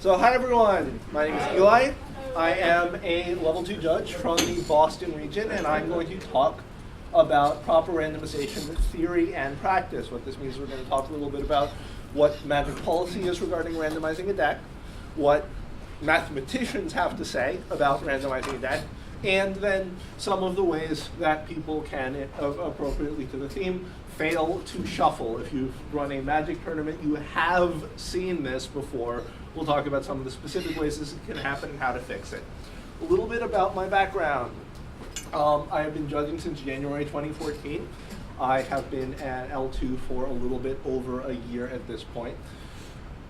So hi everyone, my name is Eli. I am a level 2 judge from the Boston region, and I'm going to talk about proper randomization theory and practice. What this means is we're going to talk a little bit about what magic policy is regarding randomizing a deck, what mathematicians have to say about randomizing a deck, and then some of the ways that people can, appropriately to the theme, fail to shuffle. If you've run a magic tournament, you have seen this before. We'll talk about some of the specific ways this can happen and how to fix it. A little bit about my background. I have been judging since January 2014. I have been at L2 for a little bit over a year at this point.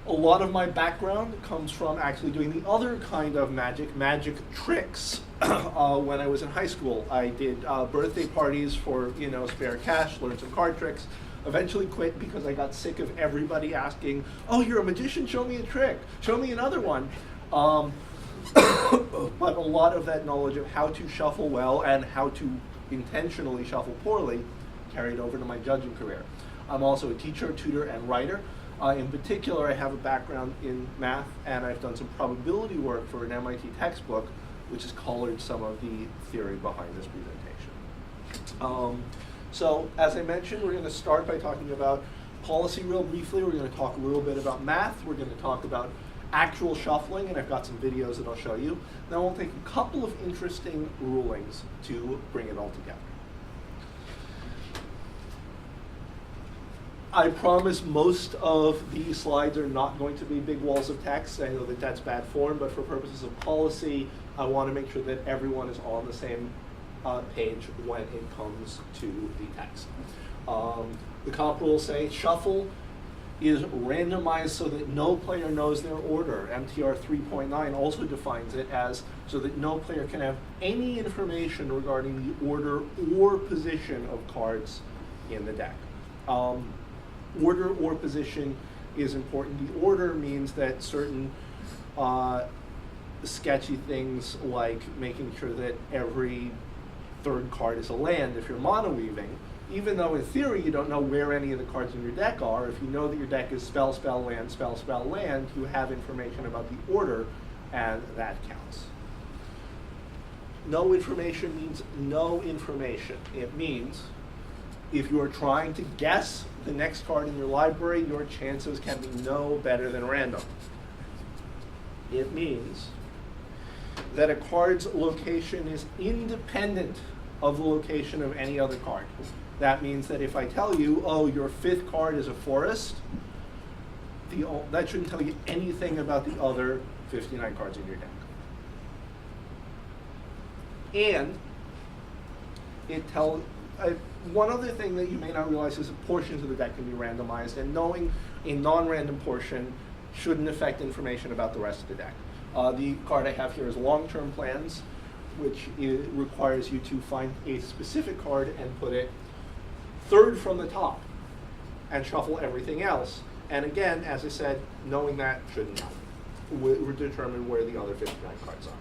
A lot of my background comes from actually doing the other kind of magic tricks. When I was in high school, I did birthday parties for spare cash, learned some card tricks. Eventually quit because I got sick of everybody asking, "Oh, you're a magician, show me a trick, show me another one." But a lot of that knowledge of how to shuffle well and how to intentionally shuffle poorly carried over to my judging career. I'm also a teacher, tutor, and writer. In particular, I have a background in math, and I've done some probability work for an MIT textbook, which has colored some of the theory behind this presentation. So, as I mentioned, we're going to start by talking about policy real briefly. We're going to talk a little bit about math. We're going to talk about actual shuffling, and I've got some videos that I'll show you. Then we'll take a couple of interesting rulings to bring it all together. I promise most of these slides are not going to be big walls of text. I know that that's bad form, but for purposes of policy, I want to make sure that everyone is on the same page when it comes to the text. The comp rules say shuffle is randomized so that no player knows their order. MTR 3.9 also defines it as so that no player can have any information regarding the order or position of cards in the deck. Order or position is important. The order means that certain sketchy things like making sure that every third card is a land if you're mono weaving, even though in theory you don't know where any of the cards in your deck are. If you know that your deck is spell, spell, land, spell, spell, land, you have information about the order, and that counts. No information means no information. It means if you are trying to guess the next card in your library, your chances can be no better than random. It means that a card's location is independent of the location of any other card. That means that if I tell you, oh, your fifth card is a forest, that shouldn't tell you anything about the other 59 cards in your deck. And it tells, one other thing that you may not realize is that portions of the deck can be randomized, and knowing a non-random portion shouldn't affect information about the rest of the deck. The card I have here is long-term plans, which requires you to find a specific card and put it third from the top and shuffle everything else. And again, as I said, knowing that shouldn't determine where the other 59 cards are.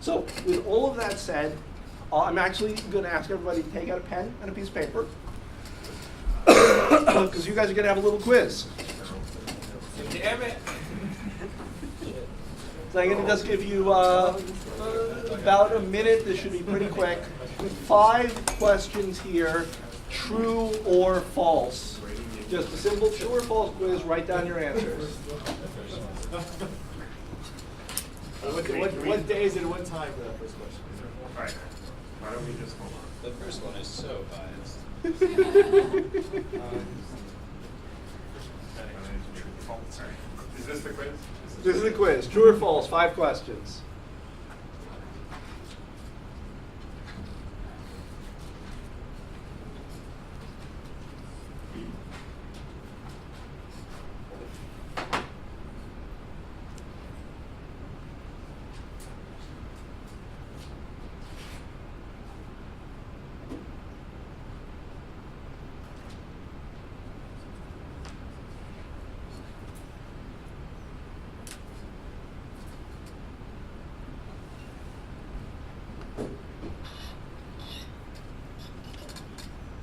So with all of that said, I'm actually going to ask everybody to take out a pen and a piece of paper because you guys are going to have a little quiz. Damn it. So I'm going to just give you about a minute. This should be pretty quick. 5 questions here, true or false. Just a simple true or false quiz. Write down your answers. What day is it and what time for that first question? All right. Why don't we just hold on? The first one is so biased. Sorry. Is this the quiz? This is the quiz. True or false? 5 questions.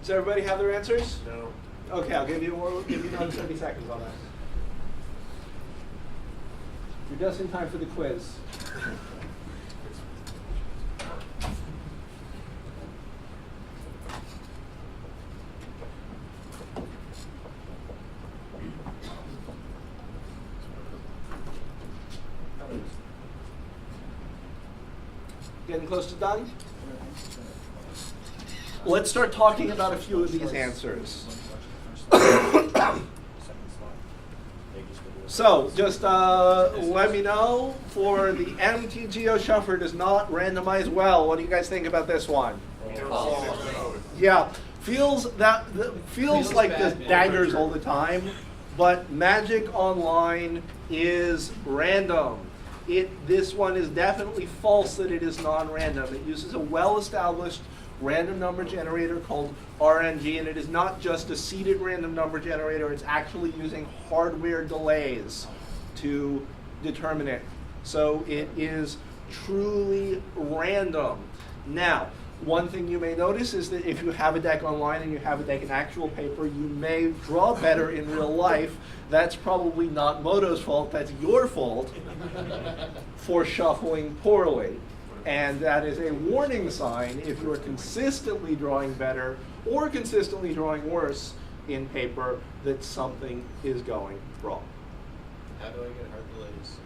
Does everybody have their answers? No. Okay, I'll give you another 30 seconds on that. You're just in time for the quiz. Getting close to done? Let's start talking about a few of these answers. So, just let me know for the MTGO shuffler does not randomize well. What do you guys think about this one? Yeah, feels like this daggers all the time, but Magic Online is random. This one is definitely false that it is non-random. It uses a well-established random number generator called RNG, and it is not just a seeded random number generator, it's actually using hardware delays to determine it. So it is truly random. Now, one thing you may notice is that if you have a deck online and you have a deck in actual paper, you may draw better in real life. That's probably not Moto's fault, that's your fault for shuffling poorly. And that is a warning sign if you're consistently drawing better or consistently drawing worse in paper that something is going wrong. How do I get hardware delays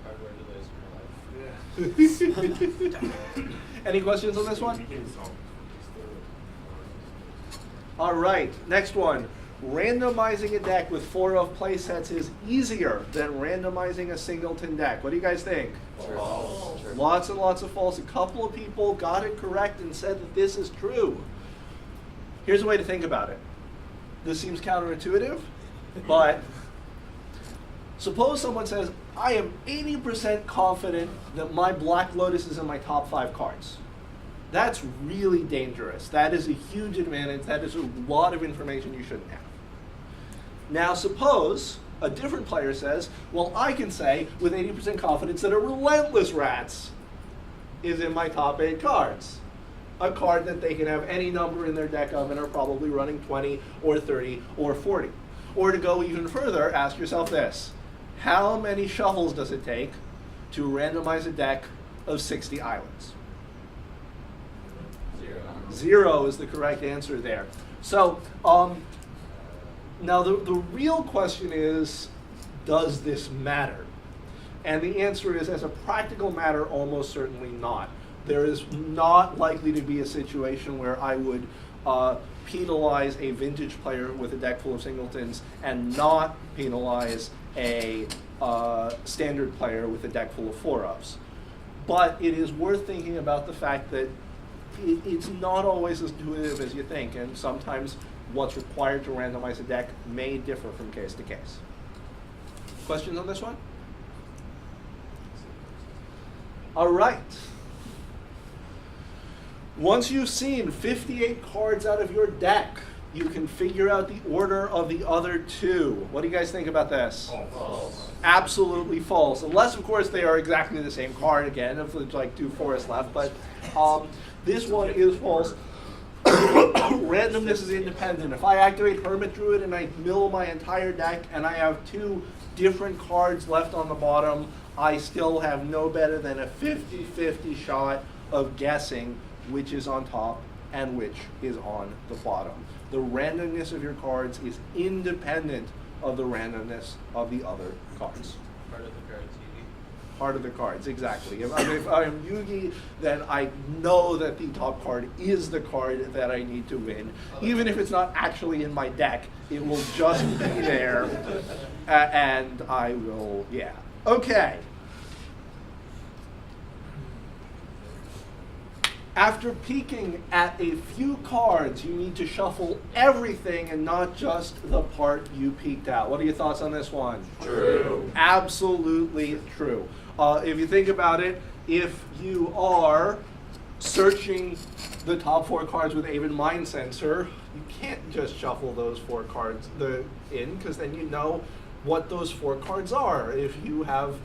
in my life? Any questions on this one? All right, next one. Randomizing a deck with 4 of play sets is easier than randomizing a singleton deck. What do you guys think? False. Lots and lots of false. A couple of people got it correct and said that this is true. Here's a way to think about it. This seems counterintuitive, but suppose someone says, I am 80% confident that my Black Lotus is in my top 5 cards. That's really dangerous. That is a huge advantage. That is a lot of information you shouldn't have. Now suppose a different player says, well, I can say with 80% confidence that a Relentless Rats is in my top 8 cards. A card that they can have any number in their deck of and are probably running 20 or 30 or 40. Or to go even further, ask yourself this. How many shuffles does it take to randomize a deck of 60 islands? 0 is the correct answer there. So now the real question is, does this matter? And the answer is, as a practical matter, almost certainly not. There is not likely to be a situation where I would penalize a vintage player with a deck full of singletons and not penalize a standard player with a deck full of 4-ofs. But it is worth thinking about the fact that it's not always as intuitive as you think, and sometimes what's required to randomize a deck may differ from case to case. Questions on this one? All right. Once you've seen 58 cards out of your deck, you can figure out the order of the other 2. What do you guys think about this? False. Absolutely false. Unless, of course, they are exactly the same card again, if there's like 2 forests left. But this one is false. Randomness is independent. If I activate Hermit Druid and I mill my entire deck and I have 2 different cards left on the bottom, I still have no better than a 50-50 shot of guessing which is on top and which is on the bottom. The randomness of your cards is independent of the randomness of the other cards. Part of the cards, Yugi. Part of the cards, exactly. If I am Yugi, then I know that the top card is the card that I need to win. Even if it's not actually in my deck, it will just be there, and I will, yeah. Okay. After peeking at a few cards, you need to shuffle everything and not just the part you peeked at. What are your thoughts on this one? True. Absolutely true. If you think about it, if you are searching the top 4 cards with Aven Mind Sensor, you can't just shuffle those 4 cards in, because then you know what those 4 cards are. If you have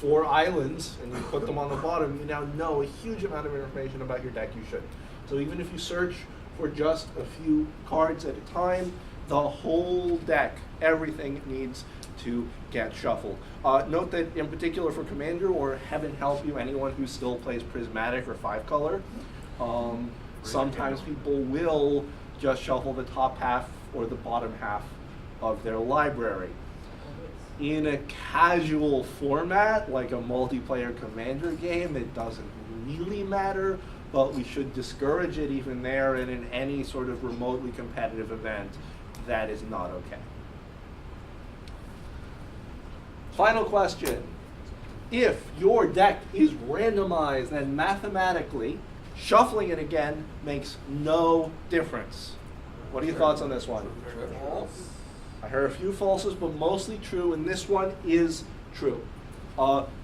4 islands and you put them on the bottom, you now know a huge amount of information about your deck you shouldn't. So even if you search for just a few cards at a time, the whole deck, everything needs to get shuffled. Note that in particular for Commander, or heaven help you, anyone who still plays Prismatic or 5-color, sometimes people will just shuffle the top half or the bottom half of their library. In a casual format, like a multiplayer Commander game, it doesn't really matter, but we should discourage it even there, and in any sort of remotely competitive event, that is not okay. Final question. If your deck is randomized, then mathematically, shuffling it again makes no difference. What are your thoughts on this one? False. I heard a few falses, but mostly true, and this one is true.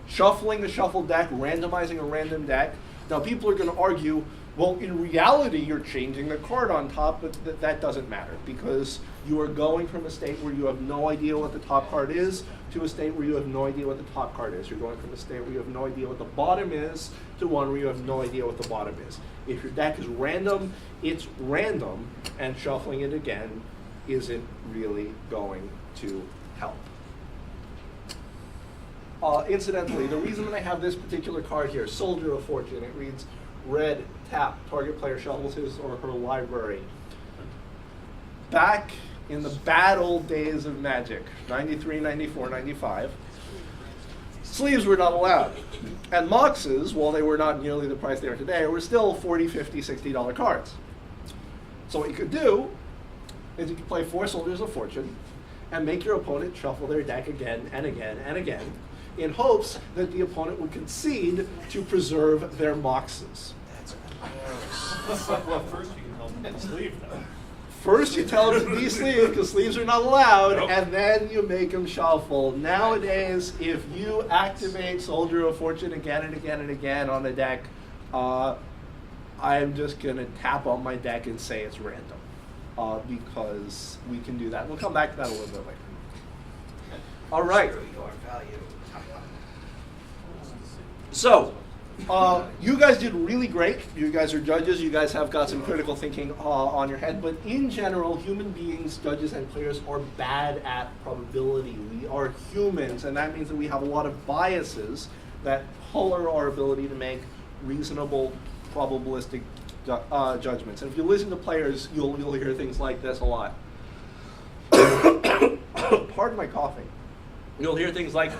Shuffling a shuffle deck, randomizing a random deck. Now, people are going to argue, well, in reality, you're changing the card on top, but that doesn't matter, because you are going from a state where you have no idea what the top card is to a state where you have no idea what the top card is. You're going from a state where you have no idea what the bottom is to one where you have no idea what the bottom is. If your deck is random, it's random, and shuffling it again isn't really going to help. Incidentally, the reason that I have this particular card here, Soldier of Fortune, it reads, red, tap, target player shuffles his or her library. Back in the bad old days of Magic, 93, 94, 95, sleeves were not allowed. And Moxes, while they were not nearly the price they are today, were still $40, $50, $60 cards. So what you could do is you could play 4 Soldiers of Fortune and make your opponent shuffle their deck again and again and again in hopes that the opponent would concede to preserve their Moxes. Well, first you can help them sleeve though. First you tell them to de-sleeve because sleeves are not allowed, and then you make them shuffle. Nowadays, if you activate Soldier of Fortune again and again and again on the deck, I'm just going to tap on my deck and say it's random. Because we can do that. We'll come back to that a little bit later. All right. So, you guys did really great. You guys are judges. You guys have got some critical thinking on your head. But in general, human beings, judges and players, are bad at probability. We are humans, and that means that we have a lot of biases that color our ability to make reasonable, probabilistic judgments. And if you listen to players, you'll hear things like this a lot. Pardon my coughing. You'll hear things like,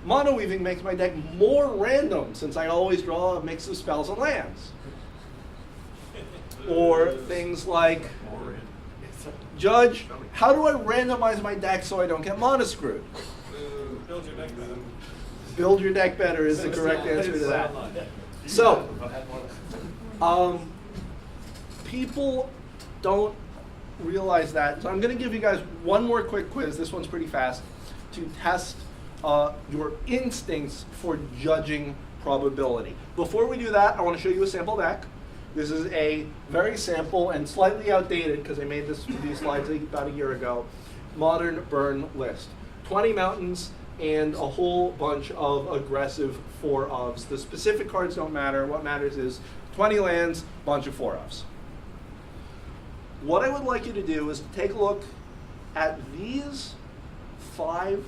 mono weaving makes my deck more random since I always draw a mix of spells and lands. Or things like, Judge, how do I randomize my deck so I don't get mono screwed? Build your deck better. Build your deck better is the correct answer to that. So, people don't realize that. So I'm going to give you guys one more quick quiz. This one's pretty fast to test your instincts for judging probability. Before we do that, I want to show you a sample deck. This is a very sample and slightly outdated, because I made these slides about a year ago, modern burn list. 20 mountains and a whole bunch of aggressive 4-ofs. The specific cards don't matter. What matters is 20 lands, bunch of 4-ofs. What I would like you to do is take a look at these 5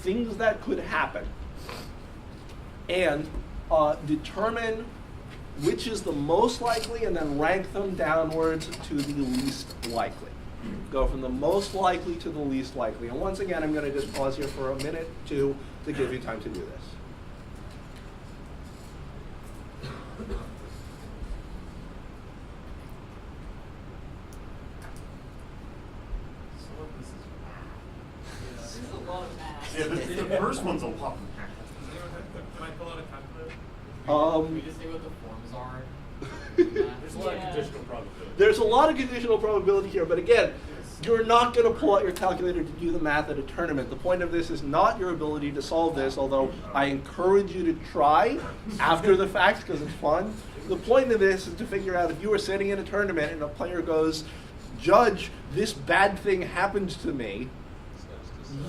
things that could happen and determine which is the most likely and then rank them downwards to the least likely. Go from the most likely to the least likely. And once again, I'm going to just pause here for a minute, 2, to give you time to do this. Yeah, the first one's a lot. Can I pull out a calculator? We just say what the forms are. There's a lot of conditional probability. There's a lot of conditional probability here, but again, you're not going to pull out your calculator to do the math at a tournament. The point of this is not your ability to solve this, although I encourage you to try after the fact because it's fun. The point of this is to figure out if you are sitting in a tournament and a player goes, Judge, this bad thing happened to me.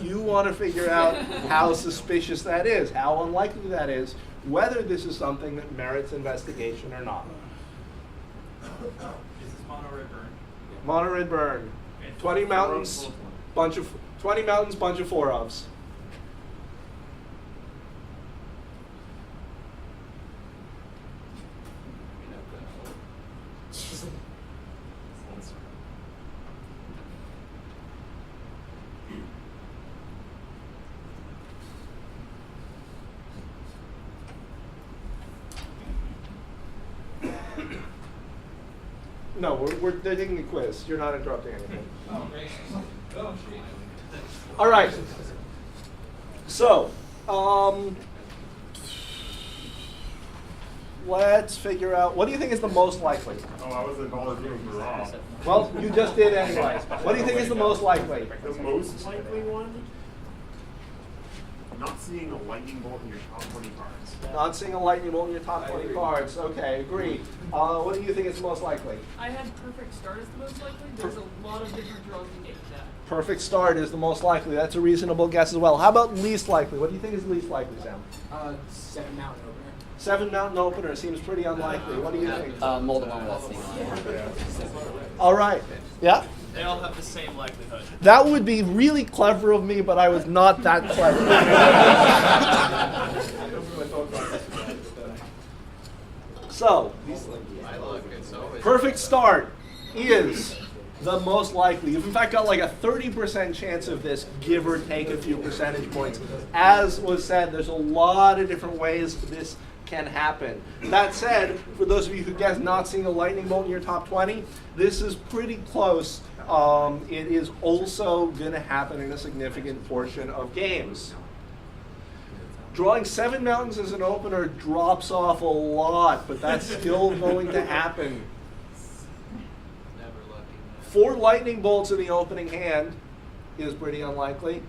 You want to figure out how suspicious that is, how unlikely that is, whether this is something that merits investigation or not. Is this mono red burn? Mono red burn. 20 mountains, bunch of 4-ofs. No, they're taking a quiz. You're not interrupting anything. Oh, gracious. Oh, shit. All right. So, let's figure out, what do you think is the most likely? Oh, I wasn't volunteering for Rob. Well, you just did anyway. What do you think is the most likely? The most likely one? Not seeing a lightning bolt in your top 20 cards. Not seeing a lightning bolt in your top 20 cards. Okay, agreed. What do you think is most likely? I had perfect start as the most likely. There's a lot of different draws you get to that. Perfect start is the most likely. That's a reasonable guess as well. How about least likely? What do you think is least likely, Sam? 7 mountain opener. 7 mountain opener seems pretty unlikely. What do you think? Molded one without seeing it. All right. Yeah? They all have the same likelihood. That would be really clever of me, but I was not that clever. So, My luck, it's always. perfect start is the most likely. You've in fact got like a 30% chance of this, give or take a few percentage points. As was said, there's a lot of different ways this can happen. That said, for those of you who guessed not seeing a lightning bolt in your top 20, this is pretty close. It is also going to happen in a significant portion of games. Drawing 7 mountains as an opener drops off a lot, but that's still going to happen. Never lucky. 4 lightning bolts in the opening hand is pretty unlikely.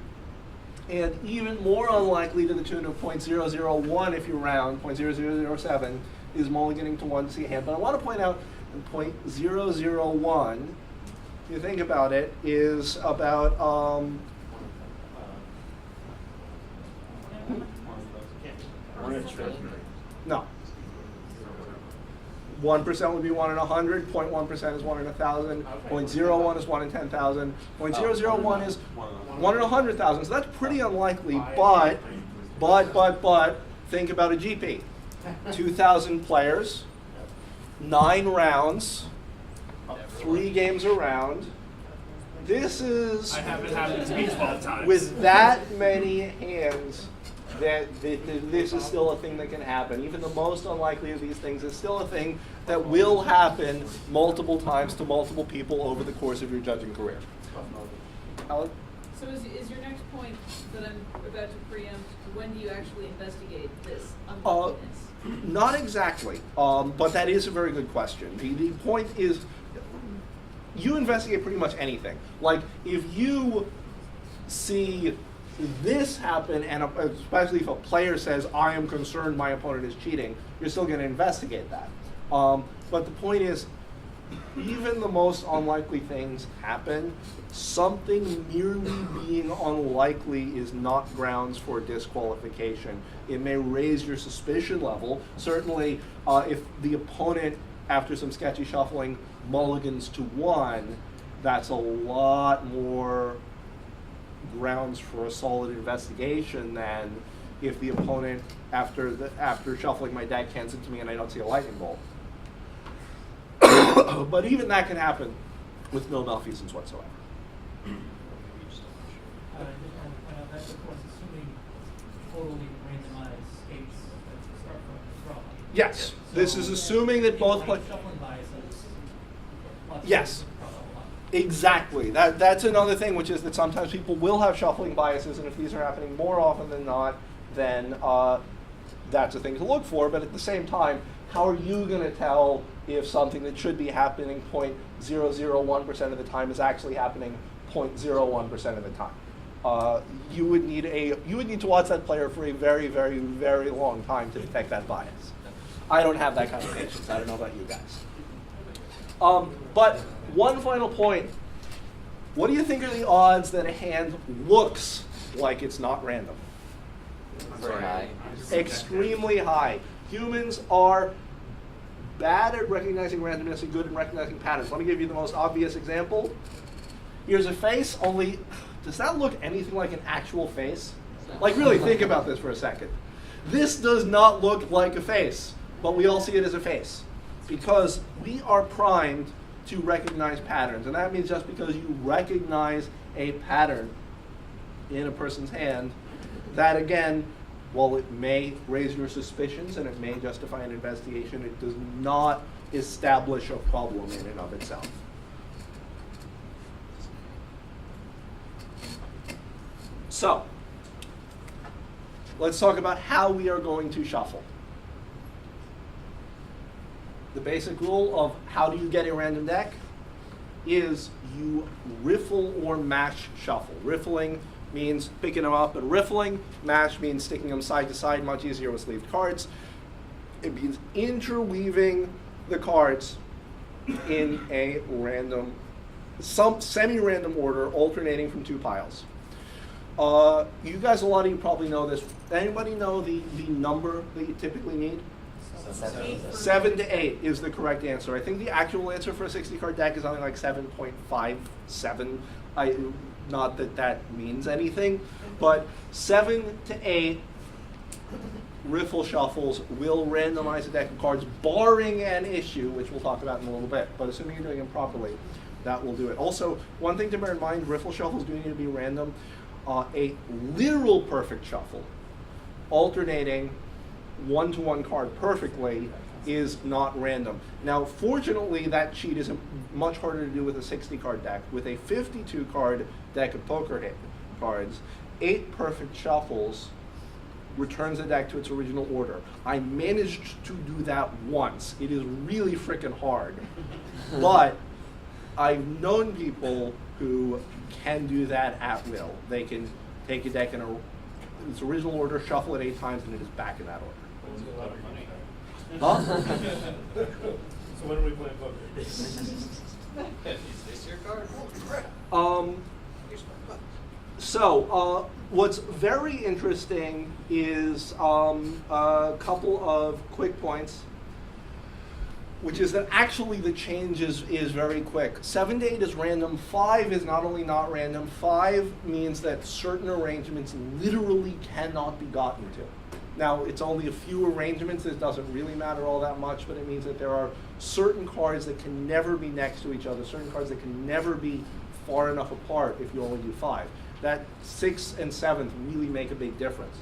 And even more unlikely to the tune of 0.001 if you round, 0.0007 is mulliganing to 1 to see a hand. But I want to point out in 0.001, if you think about it, is about no. 1% would be 1 in 100, 0.1% is 1 in 1,000, 0.01 is 1 in 10,000, 0.001 is 1 in 100,000. So that's pretty unlikely, but, think about a GP. 2,000 players, 9 rounds, 3 games around. This is, I haven't happened to me 12 times. with that many hands, that this is still a thing that can happen. Even the most unlikely of these things is still a thing that will happen multiple times to multiple people over the course of your judging career. Alan? So is your next point that I'm about to preempt, when do you actually investigate this unluckiness? Not exactly, but that is a very good question. The point is, you investigate pretty much anything. Like, if you see this happen, and especially if a player says, I am concerned my opponent is cheating, you're still going to investigate that. But the point is, even the most unlikely things happen. Something merely being unlikely is not grounds for disqualification. It may raise your suspicion level. Certainly, if the opponent, after some sketchy shuffling, mulligans to 1, that's a lot more grounds for a solid investigation than if the opponent, after shuffling my deck, hands it to me and I don't see a lightning bolt. But even that can happen with no malfeasance whatsoever. That's of course assuming totally randomized states that start from the draw. Yes, this is assuming that both play. play. Shuffling biases. Yes. Exactly. That's another thing, which is that sometimes people will have shuffling biases, and if these are happening more often than not, then that's a thing to look for. But at the same time, how are you going to tell if something that should be happening 0.001% of the time is actually happening 0.01% of the time? You would need to watch that player for a very, very, very long time to detect that bias. I don't have that kind of patience. I don't know about you guys. But one final point. What do you think are the odds that a hand looks like it's not random? Very high. Extremely high. Humans are bad at recognizing randomness and good at recognizing patterns. Let me give you the most obvious example. Here's a face, only does that look anything like an actual face? Like, really think about this for a second. This does not look like a face, but we all see it as a face because we are primed to recognize patterns. And that means just because you recognize a pattern in a person's hand, that again, while it may raise your suspicions and it may justify an investigation, it does not establish a problem in and of itself. So, let's talk about how we are going to shuffle. The basic rule of how do you get a random deck is you riffle or mash shuffle. Riffling means picking them up and riffling. Mash means sticking them side to side, much easier with sleeved cards. It means interweaving the cards in a random, some semi-random order, alternating from two piles. You guys, a lot of you probably know this. Anybody know the number that you typically need? 7 to 8 is the correct answer. I think the actual answer for a 60-card deck is only like 7.57. Not that that means anything, but 7 to 8 riffle shuffles will randomize a deck of cards, barring an issue, which we'll talk about in a little bit. But assuming you're doing them properly, that will do it. Also, one thing to bear in mind, riffle shuffles do need to be random. A literal perfect shuffle, alternating one-to-one card perfectly, is not random. Now, fortunately, that cheat is much harder to do with a 60-card deck. With a 52-card deck of poker cards, 8 perfect shuffles returns the deck to its original order. I managed to do that once. It is really freaking hard. But I've known people who can do that at will. They can take a deck in its original order, shuffle it 8 times, and it is back in that order. Huh? So when are we playing poker? Is this your card? So, what's very interesting is a couple of quick points, which is that actually the change is very quick. 7 to 8 is random. 5 is not only not random, 5 means that certain arrangements literally cannot be gotten to. Now, it's only a few arrangements. It doesn't really matter all that much, but it means that there are certain cards that can never be next to each other, certain cards that can never be far enough apart if you only do 5. That 6th and 7th really make a big difference.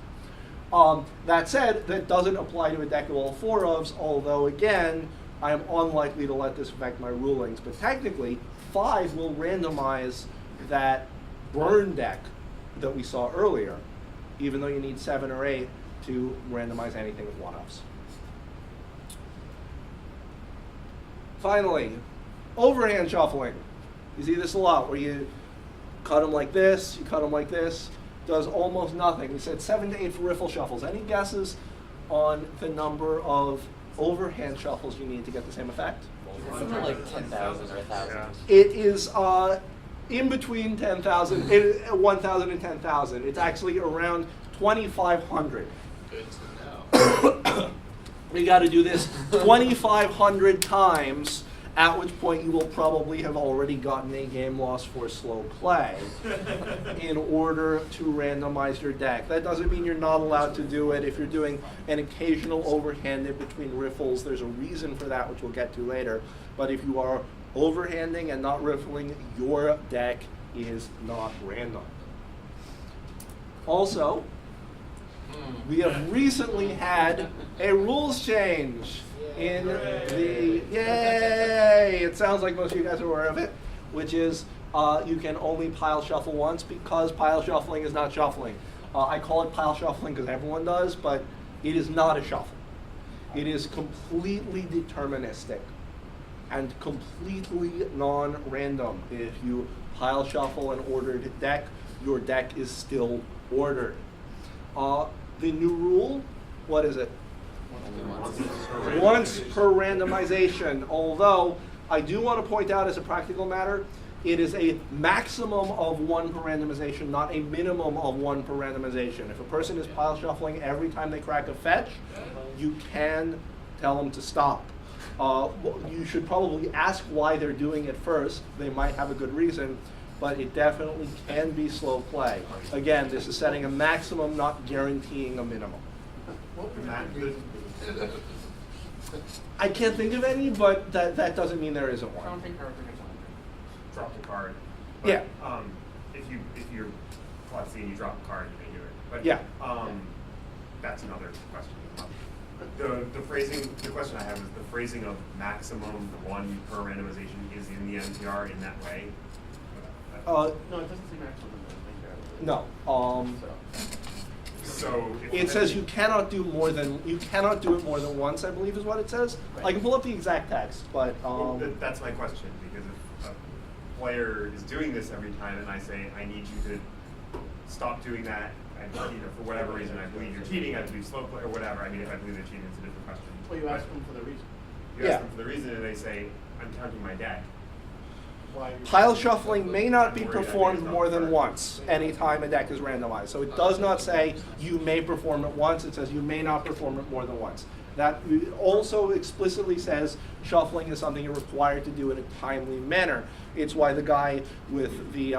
That said, that doesn't apply to a deck of all 4 ofs, although again, I am unlikely to let this affect my rulings, but technically, 5 will randomize that burn deck that we saw earlier, even though you need 7 or 8 to randomize anything with 1-offs. Finally, overhand shuffling. You see this a lot, where you cut them like this, you cut them like this, does almost nothing. We said 7 to 8 for riffle shuffles. Any guesses on the number of overhand shuffles you need to get the same effect? Something like 10,000 or 1,000. It is in between 10,000, 1,000 and 10,000. It's actually around 2,500. Good to know. You got to do this 2,500 times, at which point you will probably have already gotten a game loss for slow play in order to randomize your deck. That doesn't mean you're not allowed to do it. If you're doing an occasional overhanded between riffles, there's a reason for that, which we'll get to later. But if you are overhanding and not riffling, your deck is not random. Also, we have recently had a rules change in the, yay! It sounds like most of you guys are aware of it, which is you can only pile shuffle once, because pile shuffling is not shuffling. I call it pile shuffling because everyone does, but it is not a shuffle. It is completely deterministic and completely non-random. If you pile shuffle an ordered deck, your deck is still ordered. The new rule, what is it? Once per randomization, although I do want to point out as a practical matter, it is a maximum of 1 per randomization, not a minimum of 1 per randomization. If a person is pile shuffling every time they crack a fetch, you can tell them to stop. You should probably ask why they're doing it first. They might have a good reason, but it definitely can be slow play. Again, this is setting a maximum, not guaranteeing a minimum. I can't think of any, but that doesn't mean there isn't one. Drop the card. Yeah. If you're klutzy and you drop a card, you may do it. But Yeah. that's another question. The phrasing, the question I have is the phrasing of maximum one per randomization is in the NPR in that way? Uh, No, it doesn't say maximum. no. So. if It says you cannot do it more than once, I believe is what it says. I can pull up the exact text, but That's my question, because if a player is doing this every time and I say, I need you to stop doing that, and for whatever reason, I believe you're cheating, I believe slow play, or whatever, I mean, if I believe they're cheating, it's a different question. Well, you ask them for the reason. You Yeah. ask them for the reason and they say, I'm counting my deck. Why? pile shuffling may not be performed more than once anytime a deck is randomized. So it does not say you may perform it once, it says you may not perform it more than once. That also explicitly says shuffling is something you're required to do in a timely manner. It's why the guy with the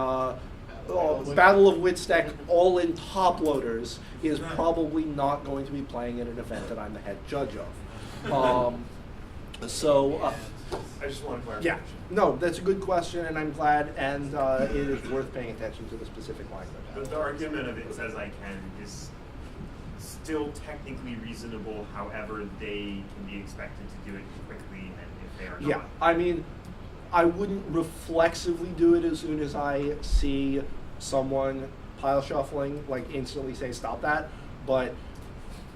Battle of Wits deck all in top loaders is probably not going to be playing in an event that I'm the head judge of. I just want to clarify. Yeah, no, that's a good question, and I'm glad, and it is worth paying attention to the specific language. The argument of it says I can is still technically reasonable, however they can be expected to do it quickly, and if they are not. Yeah, I mean, I wouldn't reflexively do it as soon as I see someone pile shuffling, like instantly say stop that, but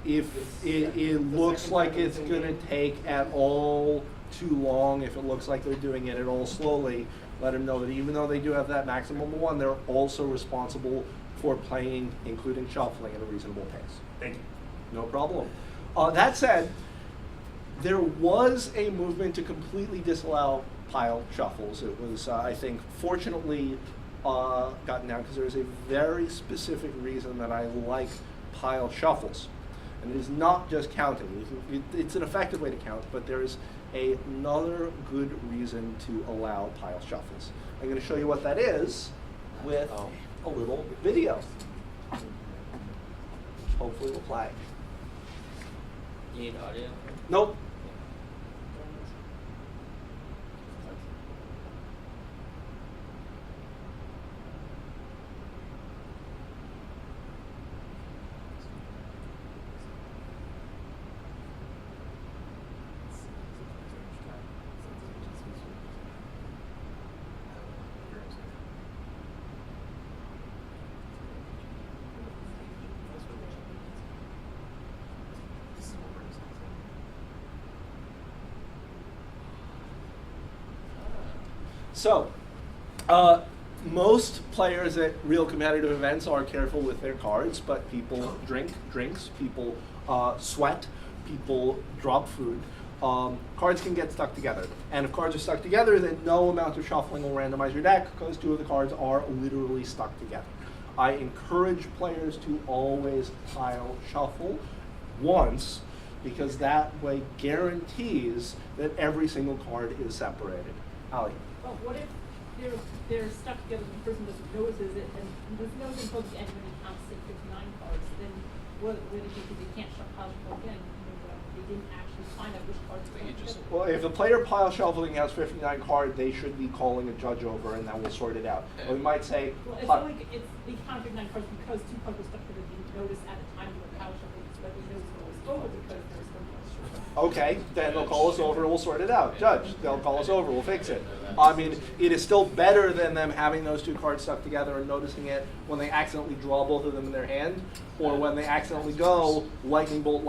if it looks like it's gonna take at all too long, if it looks like they're doing it at all slowly, let them know that even though they do have that maximum of one, they're also responsible for playing, including shuffling, at a reasonable pace. Thank you. No problem. That said, there was a movement to completely disallow pile shuffles. It was, I think, fortunately gotten down because there is a very specific reason that I like pile shuffles. And it is not just counting. It's an effective way to count, but there is another good reason to allow pile shuffles. I'm going to show you what that is with a little video, which hopefully will play. You need audio? Nope. So, most players at real competitive events are careful with their cards, but people drink drinks, people sweat, people drop food. Cards can get stuck together. And if cards are stuck together, then no amount of shuffling will randomize your deck because two of the cards are literally stuck together. I encourage players to always pile shuffle once, because that way guarantees that every single card is separated. Ali. Well, what if they're stuck together and the person just notices it and doesn't know until the end when he counts say 59 cards, then what if they can't shuffle again? They didn't actually find out which cards were together. Well, if a player pile shuffling has 59 cards, they should be calling a judge over, and then we'll sort it out. Or we might say, Well, it's not like they count 59 cards because two cards were stuck together. They didn't notice at the time they were pile shuffling, so that they noticed what was over because there's no okay, then they'll call us over and we'll sort it out. Judge, they'll call us over, we'll fix it. I mean, it is still better than them having those two cards stuck together and noticing it when they accidentally draw both of them in their hand, or when they accidentally go lightning bolt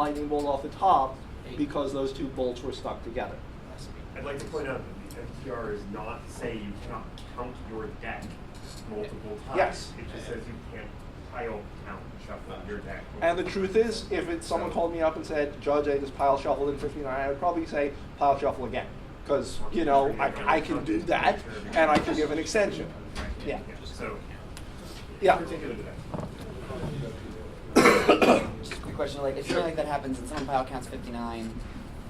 off the top because those two bolts were stuck together. I'd like to point out that the NPR is not saying you cannot count your deck multiple times. Yes. It just says you can't pile count shuffle your deck. And the truth is, if someone called me up and said, Judge, I just pile shuffled in 59, I would probably say, pile shuffle again. Because, you know, I can do that, and I can give an extension. Yeah. So, Yeah. particular to that. Just a quick question, like if something like that happens and someone pile counts 59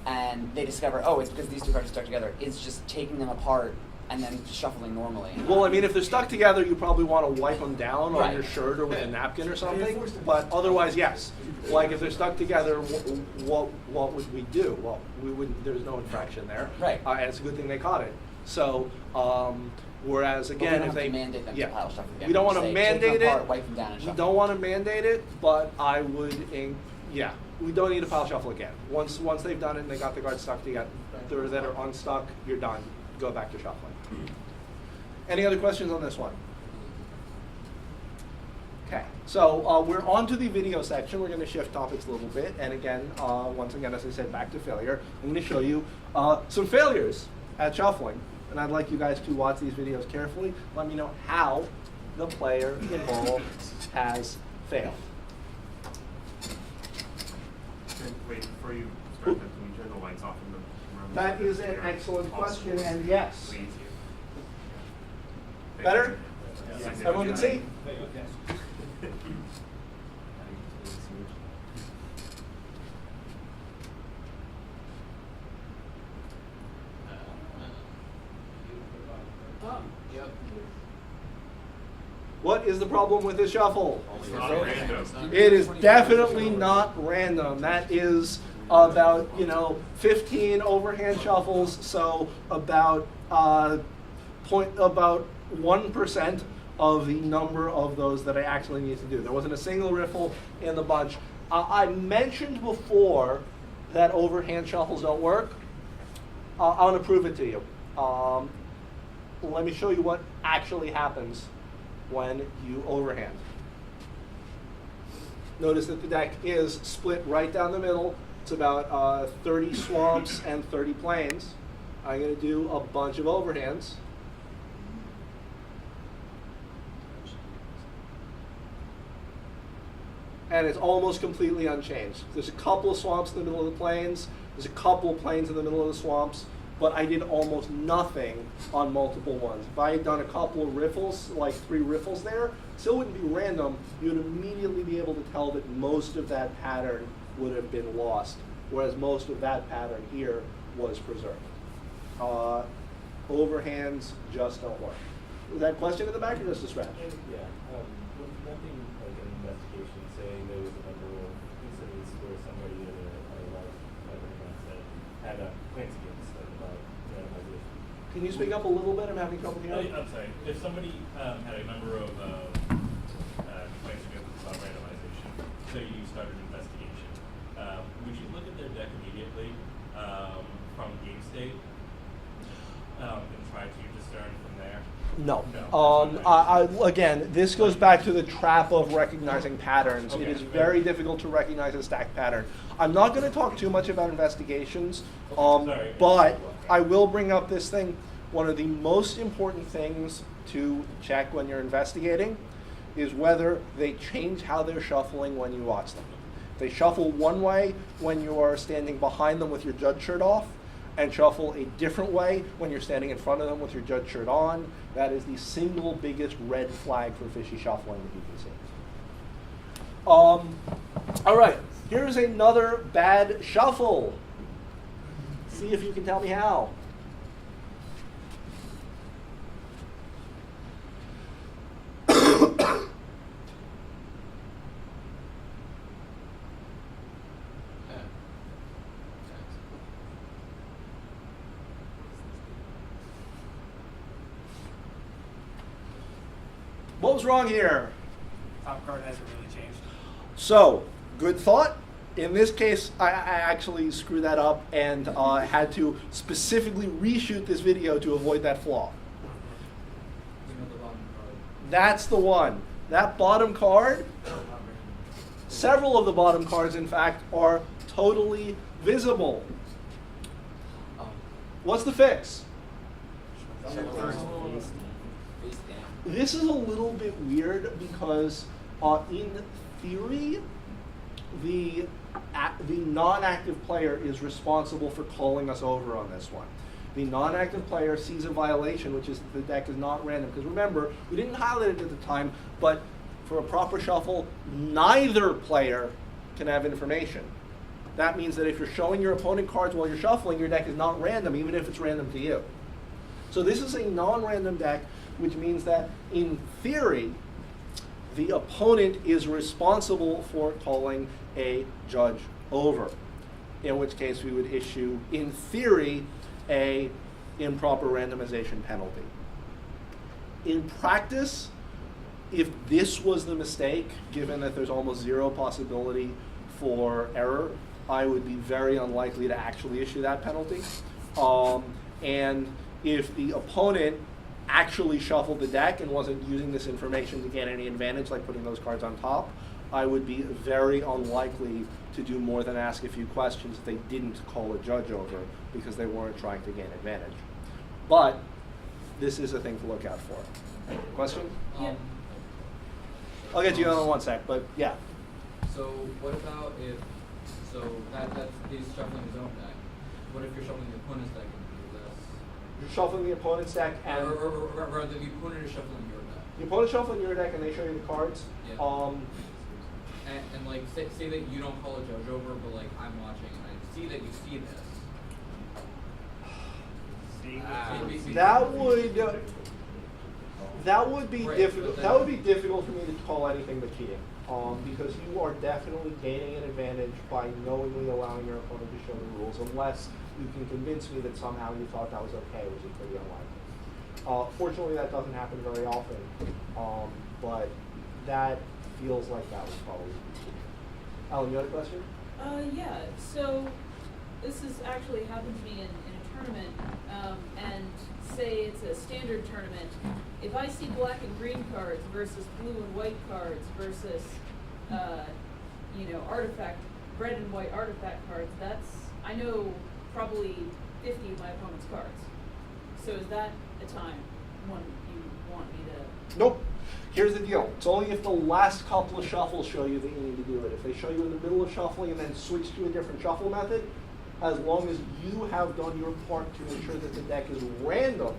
and they discover, oh, it's because these two cards are stuck together, is just taking them apart and then shuffling normally? Well, I mean, if they're stuck together, you probably want to wipe them down on Right. your shirt or with a napkin or something. But otherwise, yes. Like if they're stuck together, what would we do? Well, we wouldn't. There's no infraction there. Right. And it's a good thing they caught it. So, whereas But we again, don't if have they to mandate them to pile shuffle again. we don't We want to say, take them mandate apart, it. wipe them down and We shuffle. don't want to mandate it, but I would Yeah, we don't need to pile shuffle again. Once they've done it and they got the cards stuck together that are unstuck, you're done. Go back to shuffling. Any other questions on this one? Okay, so we're on to the video section. We're going to shift topics a little bit. And again, once again, as I said, back to failure. I'm going to show you some failures at shuffling. And I'd like you guys to watch these videos carefully. Let me know how the player involved has failed. Wait, before you start that, can you turn the lights off in the room? That is an excellent question, and yes. Please. Better? Yes. Everyone can see? Yep. What is the problem with this shuffle? It's not random. It is definitely not random. That is about 15 overhand shuffles, so about 1% of the number of those that I actually need to do. There wasn't a single riffle in the bunch. I mentioned before that overhand shuffles don't work. I want to prove it to you. Let me show you what actually happens when you overhand. Notice that the deck is split right down the middle. It's about 30 swamps and 30 plains. I'm going to do a bunch of overhands. And it's almost completely unchanged. There's a couple of swamps in the middle of the plains. There's a couple of plains in the middle of the swamps. But I did almost nothing on multiple ones. If I had done a couple of riffles, like 3 riffles there, still wouldn't be random. You'd immediately be able to tell that most of that pattern would have been lost, whereas most of that pattern here was preserved. Overhands just don't work. Was that question in the back or just a scratch? Yeah. Nothing like an investigation saying there was a number of incidents where somebody at a large overhand set had plans against about randomization. Can you speak up a little bit? I'm having trouble hearing. I'm sorry. If somebody had a number of complaints about randomization, so you started an investigation, would you look at their deck immediately from game state and try to discern from there? No. No. Again, this goes back to the trap of recognizing patterns. Okay. It is very difficult to recognize a stacked pattern. I'm not going to talk too much about investigations, Sorry. but I will bring up this thing. One of the most important things to check when you're investigating is whether they change how they're shuffling when you watch them. They shuffle one way when you are standing behind them with your judge shirt off, and shuffle a different way when you're standing in front of them with your judge shirt on. That is the single biggest red flag for fishy shuffling that you can see. All right, here's another bad shuffle. See if you can tell me how. What was wrong here? Top card hasn't really changed. So, good thought. In this case, I actually screwed that up and had to specifically reshoot this video to avoid that flaw. That's the one. That bottom card, several of the bottom cards, in fact, are totally visible. What's the fix? This is a little bit weird because in theory, the non-active player is responsible for calling us over on this one. The non-active player sees a violation, which is that the deck is not random. Because remember, we didn't highlight it at the time, but for a proper shuffle, neither player can have information. That means that if you're showing your opponent cards while you're shuffling, your deck is not random, even if it's random to you. So this is a non-random deck, which means that in theory, the opponent is responsible for calling a judge over, in which case we would issue, in theory, a improper randomization penalty. In practice, if this was the mistake, given that there's almost zero possibility for error, I would be very unlikely to actually issue that penalty. And if the opponent actually shuffled the deck and wasn't using this information to gain any advantage, like putting those cards on top, I would be very unlikely to do more than ask a few questions if they didn't call a judge over because they weren't trying to gain advantage. But this is a thing to look out for. Question? Yeah. I'll get to you in one sec, but yeah. So what about if, so he's shuffling his own deck. What if you're shuffling the opponent's deck and do this? You're shuffling the opponent's deck and Or rather, the opponent is shuffling your deck. the opponent's shuffling your deck and they show you the cards. Yeah. And like, say that you don't call a judge over, but like I'm watching and I see that you see this. That would be Right, difficult. but That would be difficult for me to call anything but cheating, because you are definitely gaining an advantage by knowingly allowing your opponent to show the rules, unless you can convince me that somehow you thought that was okay, which is pretty unlikely. Fortunately, that doesn't happen very often, but that feels like that would probably be cheating. Alan, you had a question? Yeah, so this has actually happened to me in a tournament, and say it's a standard tournament. If I see black and green cards versus blue and white cards versus, artifact, red and white artifact cards, I know probably 50 of my opponent's cards. So is that a time when you want me to? Nope. Here's the deal. It's only if the last couple of shuffles show you that you need to do it. If they show you in the middle of shuffling and then switch to a different shuffle method, as long as you have done your part to ensure that the deck is random,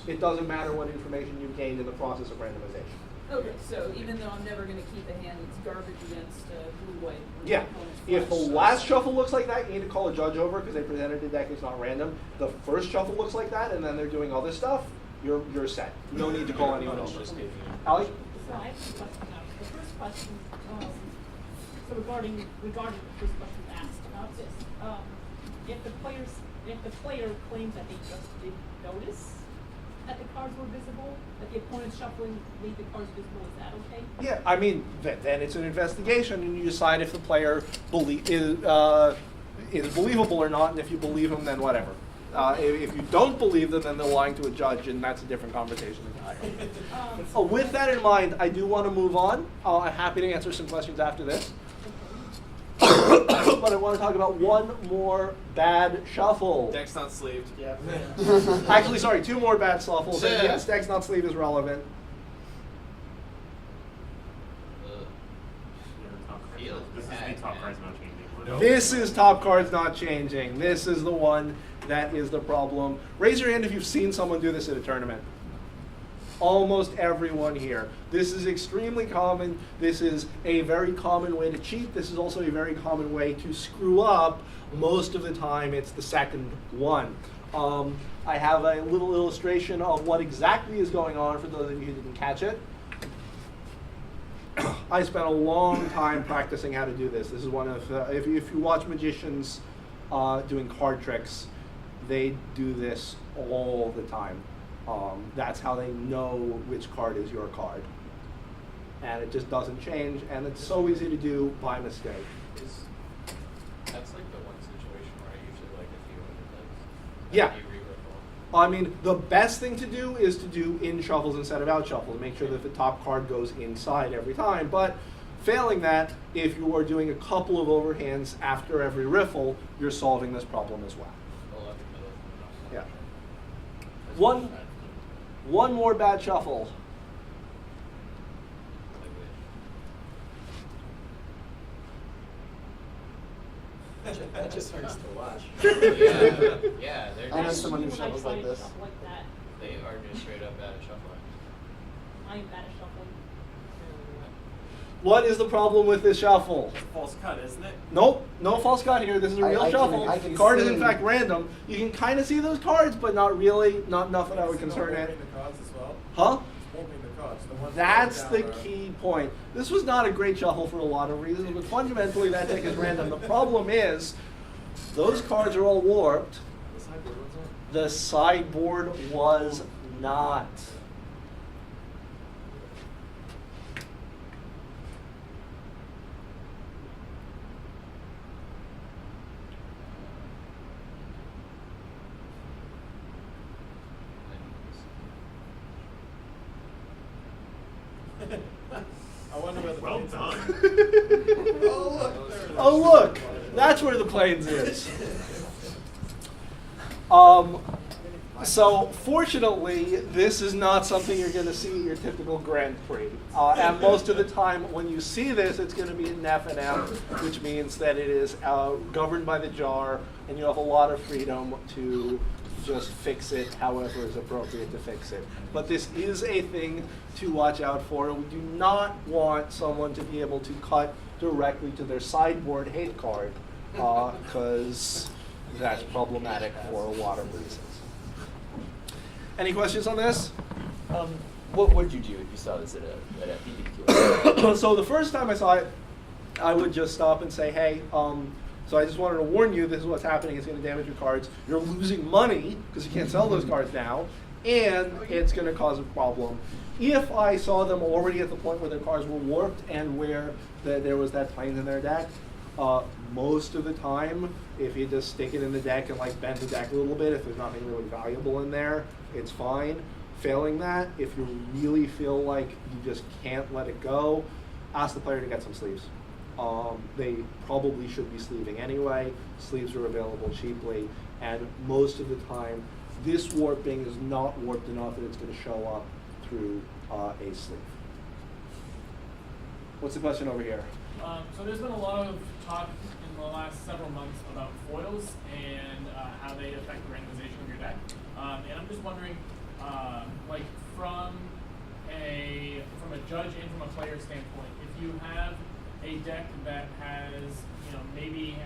it doesn't matter what information you gained in the process of randomization. Okay, so even though I'm never going to keep a hand that's garbage against blue-white, Yeah. If the last shuffle looks like that, you need to call a judge over because they presented a deck that's not random. The first shuffle looks like that, and then they're doing all this stuff, you're set. No need to call anyone over. Allie? So I have two questions now. The first question, so regarding the first question asked about this, if the player claims that they just didn't notice that the cards were visible, that the opponent's shuffling made the cards visible, is that okay? Yeah, I mean, then it's an investigation, and you decide if the player is believable or not, and if you believe them, then whatever. If you don't believe them, then they're lying to a judge, and that's a different conversation entirely. With that in mind, I do want to move on. I'm happy to answer some questions after this. But I want to talk about one more bad shuffle. Deck's not sleeved. Yeah. Actually, sorry, two more bad shuffles. And yes, deck's not sleeve is relevant. This is the top cards not changing one. This is top cards not changing. This is the one that is the problem. Raise your hand if you've seen someone do this at a tournament. Almost everyone here. This is extremely common. This is a very common way to cheat. This is also a very common way to screw up. Most of the time, it's the second one. I have a little illustration of what exactly is going on for those of you who didn't catch it. I spent a long time practicing how to do this. This is one of, if you watch magicians doing card tricks, they do this all the time. That's how they know which card is your card. And it just doesn't change, and it's so easy to do by mistake. That's like the one situation where I usually like a few of the Yeah. you re-riffle. I mean, the best thing to do is to do in shuffles instead of out shuffles. Make sure that the top card goes inside every time. But failing that, if you are doing a couple of overhands after every riffle, you're solving this problem as well. Yeah. One more bad shuffle. That just hurts to watch. Yeah, they're I know just, someone who shuffles like this. Like that. they are just straight up bad at shuffling. I am bad at shuffling. What is the problem with this shuffle? False cut, isn't it? Nope, no false cut here. This is a real shuffle. I can The card is see- in fact random. You can kind of see those cards, but not really. Not enough that I would concern it. The cards as well. Huh? Opening the cards. The ones That's that the are down key point. This was not a great shuffle for a lot of reasons, but fundamentally that deck is random. The problem is, those cards are all warped. The sideboard was not. I wonder where the Well planes done. Oh look, that's where the planes is. So fortunately, this is not something you're going to see at your typical Grand Prix. And most of the time when you see this, it's going to be an F&M, which means that it is governed by the jar, and you have a lot of freedom to just fix it however is appropriate to fix it. But this is a thing to watch out for. We do not want someone to be able to cut directly to their sideboard hate card, because that's problematic for a lot of reasons. Any questions on this? What would you do if you saw this at a PDQ? So the first time I saw it, I would just stop and say, hey, so I just wanted to warn you, this is what's happening. It's going to damage your cards. You're losing money because you can't sell those cards now, and it's going to cause a problem. If I saw them already at the point where their cards were warped and where there was that planes in their deck, most of the time, if you just stick it in the deck and like bend the deck a little bit, if there's nothing really valuable in there, it's fine. Failing that, if you really feel like you just can't let it go, ask the player to get some sleeves. They probably should be sleeving anyway. Sleeves are available cheaply, and most of the time, this warping is not warped enough that it's going to show up through a sleeve. What's the question over here? So there's been a lot of talk in the last several months about foils and how they affect the randomization of your deck. And I'm just wondering, like from a judge and from a player standpoint, if you have a deck that has, maybe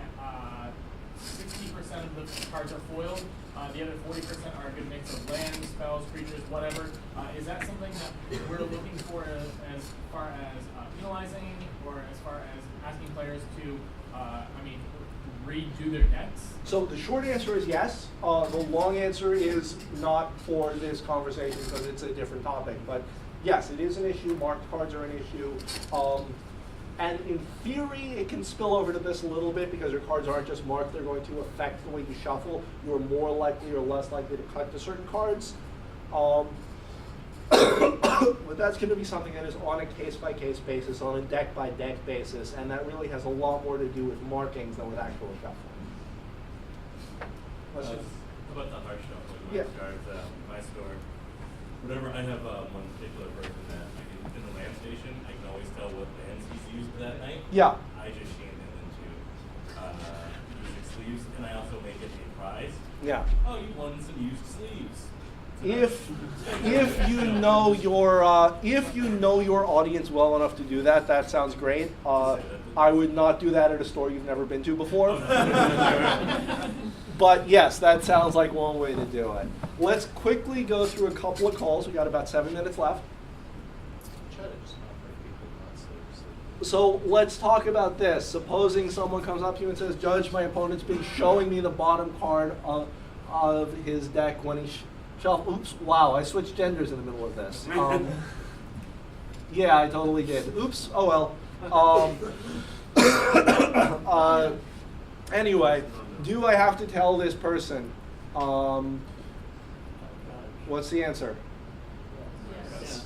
60% of the cards are foiled, the other 40% are a good mix of lands, spells, creatures, whatever. Is that something that we're looking for as far as penalizing, or as far as asking players to, redo their decks? So the short answer is yes. The long answer is not for this conversation because it's a different topic. But yes, it is an issue. Marked cards are an issue. And in theory, it can spill over to this a little bit because your cards aren't just marked. They're going to affect the way you shuffle. You're more likely or less likely to cut to certain cards. But that's going to be something that is on a case-by-case basis, on a deck-by-deck basis, and that really has a lot more to do with markings than with actual shuffling. How about the hard shuffling? Yeah. Cards, my store. Whenever I have one particular person that I can, in the land station, I can always tell what lands he's used that night. Yeah. I just shame him into using sleeves, and I also make it a prize. Yeah. Oh, you won some used sleeves. If you know your audience well enough to do that, that sounds great. I would not do that at a store you've never been to before. But yes, that sounds like one way to do it. Let's quickly go through a couple of calls. We got about 7 minutes left. So let's talk about this. Supposing someone comes up to you and says, Judge, my opponent's been showing me the bottom card of his deck when he oops, wow, I switched genders in the middle of this. Yeah, I totally did. Oops, oh well. Anyway, do I have to tell this person? What's the answer?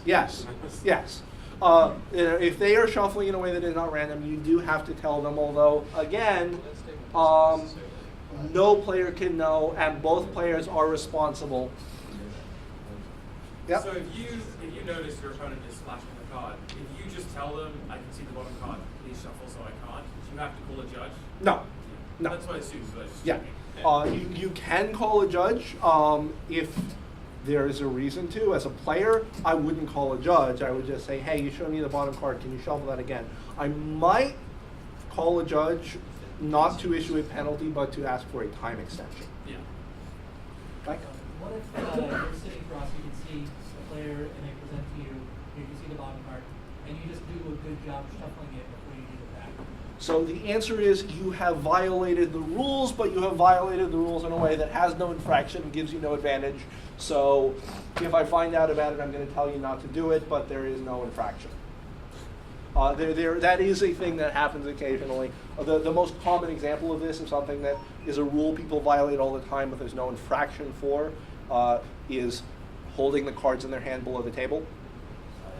Yes. Yes. If they are shuffling in a way that is not random, you do have to tell them, although, again, no player can know, and both players are responsible. Yep. So if you notice your opponent is flashing the card, if you just tell them, I can see the bottom card, please shuffle so I can't, you have to call a judge? No. No. That's what I assumed, but just yeah. checking. You can call a judge if there is a reason to. As a player, I wouldn't call a judge. I would just say, hey, you showed me the bottom card. Can you shuffle that again? I might call a judge not to issue a penalty, but to ask for a time extension. Yeah. Mike? What if you're sitting across, you can see the player and they present to you, you can see the bottom card, and you just do a good job shuffling it before you give it back? So the answer is you have violated the rules, but you have violated the rules in a way that has no infraction and gives you no advantage. So if I find out about it, I'm going to tell you not to do it, but there is no infraction. That is a thing that happens occasionally. The most common example of this, of something that is a rule people violate all the time but there's no infraction for, is holding the cards in their hand below the table.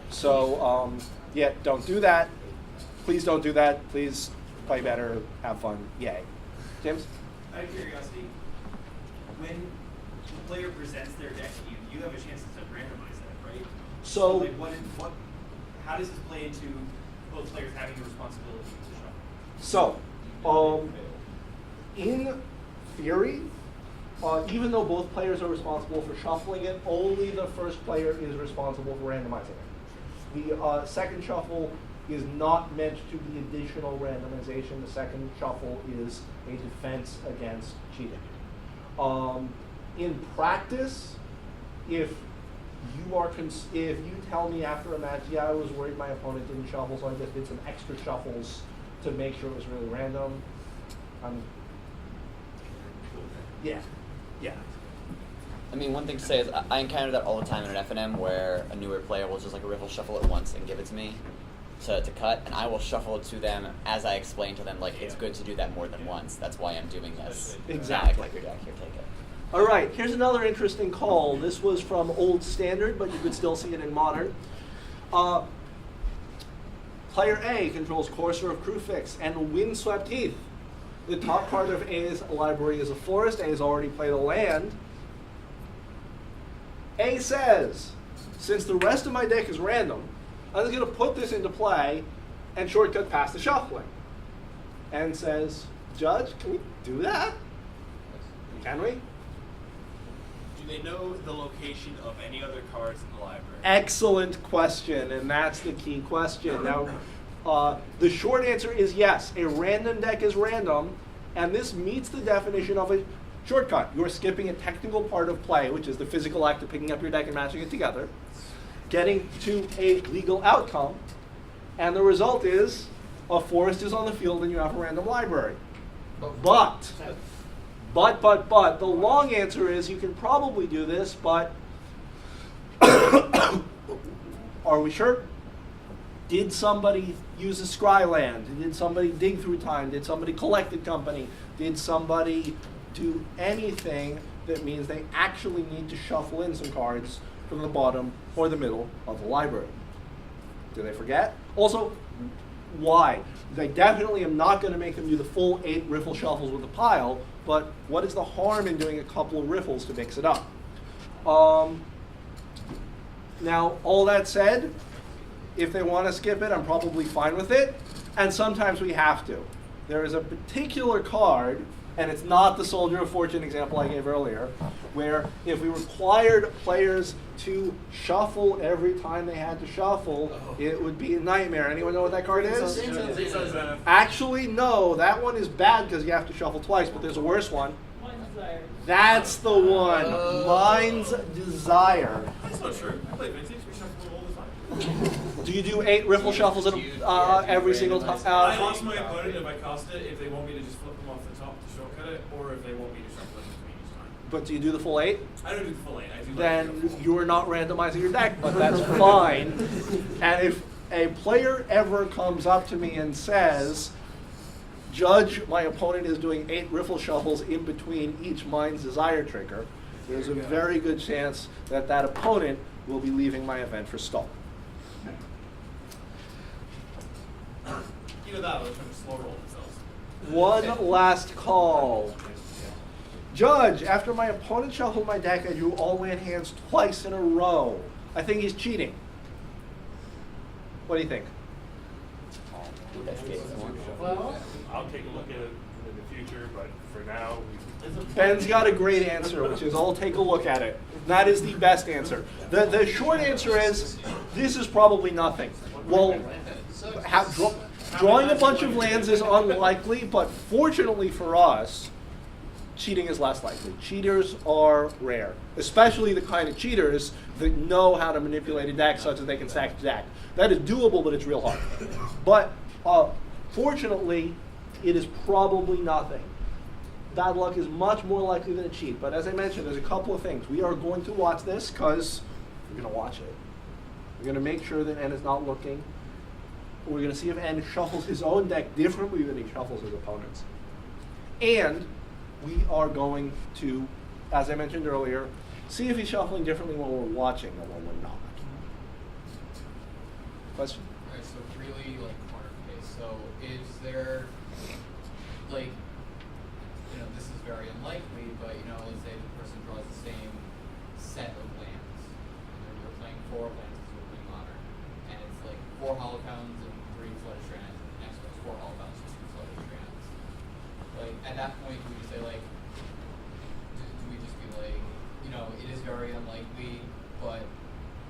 So Yeah, don't do that. Please don't do that. Please play better, have fun. Yay. James? Out of curiosity, when the player presents their deck to you, you have a chance to randomize that, right? So like how does this play into both players having the responsibility to shuffle? So, in theory, even though both players are responsible for shuffling it, only the first player is responsible for randomizing it. The second shuffle is not meant to be additional randomization. The second shuffle is a defense against cheating. In practice, if you tell me after a match, yeah, I was worried my opponent didn't shuffle, so I just did some extra shuffles to make sure it was really random, yeah. I mean, one thing to say is I encounter that all the time in an F&M where a newer player will just like riffle shuffle it once and give it to me to cut, and I will shuffle it to them as I explain to them, like, it's good to do that more than once. That's why I'm doing this. Exactly. Like your deck, here, take it. All right, here's another interesting call. This was from Old Standard, but you could still see it in Modern. Player A controls Courser of Crewfix and Windswept Heath. The top card of A's library is a forest. A has already played a land. A says, since the rest of my deck is random, I'm just going to put this into play and shortcut past the shuffling. And says, Judge, can we do that? Can we? Do they know the location of any other cards in the library? Excellent question, and that's the key question. Now, the short answer is yes. A random deck is random, and this meets the definition of a shortcut. You're skipping a technical part of play, which is the physical act of picking up your deck and matching it together, getting to a legal outcome, and the result is a forest is on the field and you have a random library. But, the long answer is you can probably do this, but are we sure? Did somebody use a scry land? Did somebody dig through time? Did somebody collect the company? Did somebody do anything that means they actually need to shuffle in some cards from the bottom or the middle of the library? Did they forget? Also, why? I definitely am not going to make them do the full 8 riffle shuffles with a pile, but what is the harm in doing a couple of riffles to mix it up? Now, all that said, if they want to skip it, I'm probably fine with it, and sometimes we have to. There is a particular card, and it's not the Soldier of Fortune example I gave earlier, where if we required players to shuffle every time they had to shuffle, it would be a nightmare. Anyone know what that card is? Actually, no. That one is bad because you have to shuffle twice, but there's a worse one. Mind's Desire. That's the one. Mind's Desire. That's not true. I play vintage. We shuffle all the time. Do you do 8 riffle shuffles every single time? I ask my opponent if I cast it if they want me to just flip them off the top to shortcut it, or if they want me to shuffle it between each time. But do you do the full 8? I don't do the full 8. I do Then you are not randomizing your deck, but that's fine. And if a player ever comes up to me and says, Judge, my opponent is doing 8 riffle shuffles in between each Mind's Desire trigger, there's a very good chance that that opponent will be leaving my event for stall. Either that or they're trying to slow roll themselves. One last call. Judge, after my opponent shuffled my deck, I drew all land hands twice in a row. I think he's cheating. What do you think? Well, I'll take a look at it in the future, but for now, Ben's got a great answer, which is I'll take a look at it. That is the best answer. The short answer is this is probably nothing. Well, drawing a bunch of lands is unlikely, but fortunately for us, cheating is less likely. Cheaters are rare, especially the kind of cheaters that know how to manipulate a deck such that they can stack the deck. That is doable, but it's real hard. But fortunately, it is probably nothing. Bad luck is much more likely than a cheat. But as I mentioned, there's a couple of things. We are going to watch this because we're going to watch it. We're going to make sure that N is not looking. We're going to see if N shuffles his own deck differently than he shuffles his opponent's. And we are going to, as I mentioned earlier, see if he's shuffling differently when we're watching than when we're not. Question? Alright, so really like corner case. So is there like, you know, this is very unlikely, but you know, let's say the person draws the same set of lands. And we're playing 4 lands because we're playing modern, and it's like 4 holocauns and 3 flooded strands, and the next one's 4 holocauns and 2 flooded strands. Like at that point, do we just say like, do we just be like, you know, it is very unlikely, but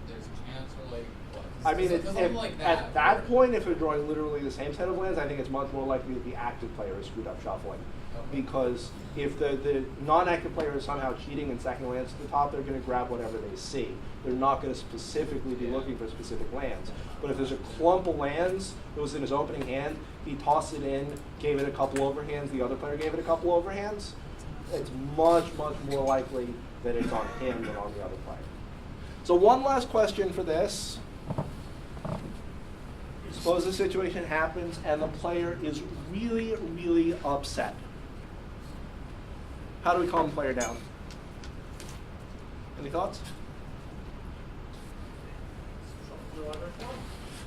there's a chance, or like what? I mean, at that or- point, if you're drawing literally the same set of lands, I think it's much more likely that the active player is screwed up shuffling. Okay. Because if the non-active player is somehow cheating and stacking lands to the top, they're going to grab whatever they see. They're not going to specifically be looking for specific lands. But if there's a clump of lands that was in his opening hand, he tossed it in, gave it a couple overhands, the other player gave it a couple overhands, it's much, much more likely that it's on him than on the other player. So one last question for this. Suppose the situation happens and the player is really, really upset. How do we calm the player down? Any thoughts?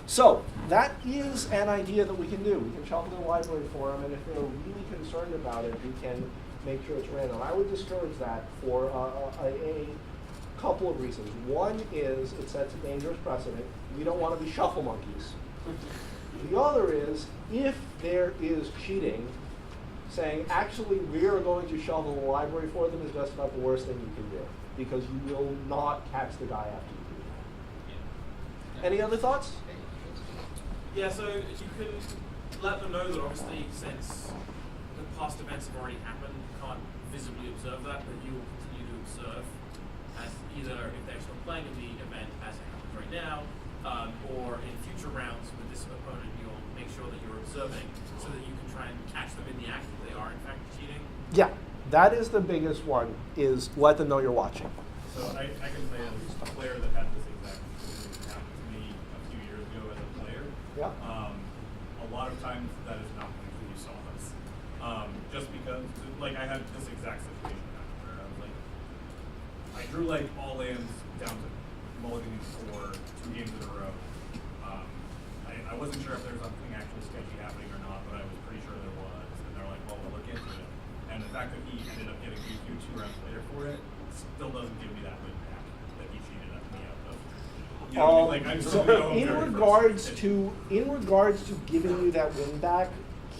So that is an idea that we can do. We can shuffle the library for them, and if they're really concerned about it, we can make sure it's random. I would discourage that for a couple of reasons. One is it sets a dangerous precedent. We don't want to be shuffle monkeys. The other is, if there is cheating, saying, actually, we are going to shuffle the library for them is just about the worst thing you can do, because you will not catch the guy after you do that. Any other thoughts? Yeah, so you can let them know that obviously, since the past events have already happened, you can't visibly observe that, but you will continue to observe as either if they're still playing in the event as it happens right now, or in future rounds with this opponent, you'll make sure that you're observing so that you can try and catch them in the act if they are in fact cheating. Yeah, that is the biggest one, is let them know you're watching. So I can say as a player that had this exact situation happen to me a few years ago as a player. Yeah. A lot of times that is not going to be solved. Just because, like, I had this exact situation happen where I was like, I drew like all lands down to mulliganing for 2 games in a row. I wasn't sure if there was something actually sketchy happening or not, but I was pretty sure there was. And they're like, well, we'll look into it. And the fact that he ended up getting BQ 2 rounds later for it still doesn't give me that win back that he cheated me out of. You know what I mean? Like, I'm So still in regards to giving you that win back,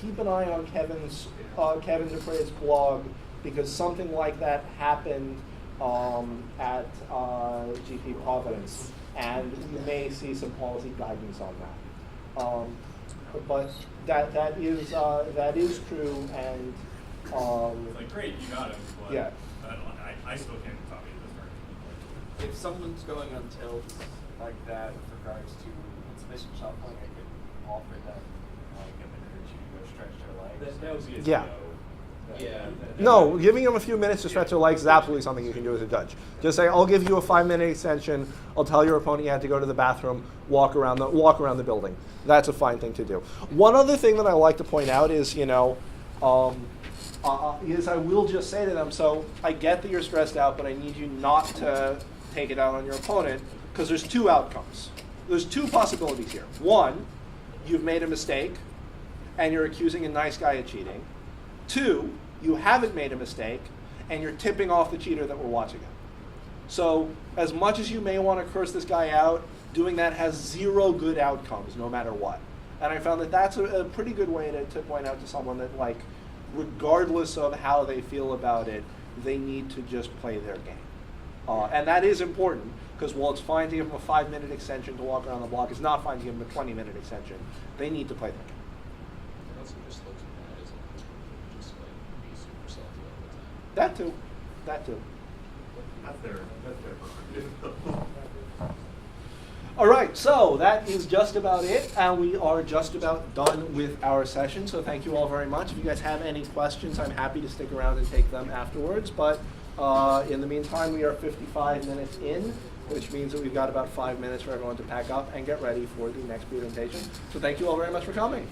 keep an eye on Kevin Dupre's blog, because something like that happened at GP Providence, and you may see some policy guidance on that. But that is true, and It's like, great, you got it. But yeah. I still can't copy this very. If someone's going on tilts like that with regards to insufficient shuffling, I could offer them like a minute or 2 to go stretch their legs. That would be a Yeah. Yeah. No, giving them a few minutes to stretch their legs is absolutely something you can do as a judge. Just say, I'll give you a 5-minute extension. I'll tell your opponent you had to go to the bathroom, walk around the building. That's a fine thing to do. One other thing that I like to point out is, is I will just say to them, so I get that you're stressed out, but I need you not to take it out on your opponent, because there's 2 outcomes. There's 2 possibilities here. One, you've made a mistake, and you're accusing a nice guy of cheating. 2, you haven't made a mistake, and you're tipping off the cheater that we're watching him. So as much as you may want to curse this guy out, doing that has 0 good outcomes, no matter what. And I found that that's a pretty good way to point out to someone that, like, regardless of how they feel about it, they need to just play their game. And that is important, because while it's fine to give them a 5-minute extension to walk around the block, it's not fine to give them a 20-minute extension. They need to play their game. It also just looks bad, isn't it? Just like be super salty all the time. That too. That too. That's their All right, so that is just about it, and we are just about done with our session. So thank you all very much. If you guys have any questions, I'm happy to stick around and take them afterwards. But in the meantime, we are 55 minutes in, which means that we've got about 5 minutes for everyone to pack up and get ready for the next presentation. So thank you all very much for coming.